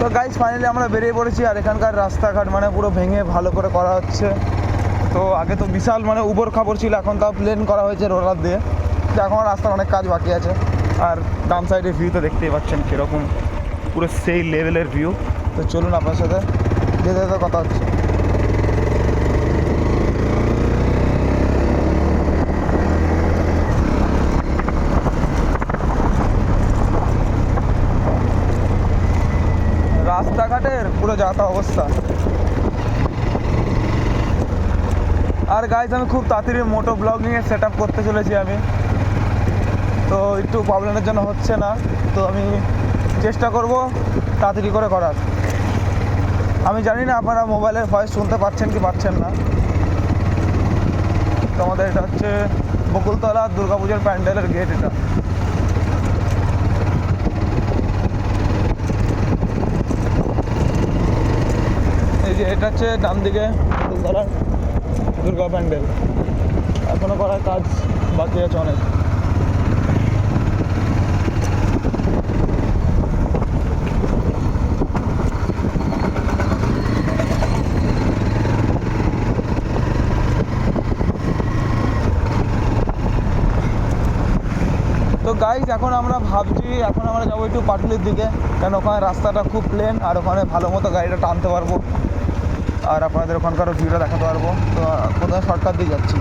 তো guys finally আমরা বেরিয়ে পড়েছি, আর এখানকার রাস্তাঘাট মানে পুরো ভেঙে ভালো করে করা হচ্ছে। তো আগে তো বিশাল মানে উবর খাবর ছিল, এখন তাও প্লেন করা হয়েছে রোলার দিয়ে। তো এখন রাস্তার অনেক কাজ বাকি আছে। আর ডান সাইডের ভিউ তো দেখতেই পাচ্ছেন কীরকম, পুরো সেই লেভেলের ভিউ। তো চলুন আপনার সাথে যেতে যেতে কথা হচ্ছে। রাস্তাঘাটের পুরো যাতা অবস্থা। আর গাইজ আমি খুব তাড়াতাড়ি মোটো ব্লগিংয়ের সেট আপ করতে চলেছি আমি, তো একটু প্রবলেমের জন্য হচ্ছে না। তো আমি চেষ্টা করব তাড়াতাড়ি করে করার। আমি জানি না আপনারা মোবাইলের ভয়েস শুনতে পাচ্ছেন কি পাচ্ছেন না। তো আমাদের এটা হচ্ছে বকুলতলা দুর্গাপূজার প্যান্ডেলের গেট। এটা এই যে এটা হচ্ছে ডান দিকে বকুলতলার দুর্গা প্যান্ডেল। এখনও করার কাজ বাকি আছে অনেক। তো গাইজ এখন আমরা ভাবছি এখন আমরা যাবো একটু পাটুলির দিকে, কারণ ওখানে রাস্তাটা খুব প্লেন, আর ওখানে ভালো মতো গাড়িটা টানতে পারবো, আর আপনাদের ওখানকারও ভিউটা দেখাতে পারবো। তো কোথায় শর্টকাট দিয়ে যাচ্ছি।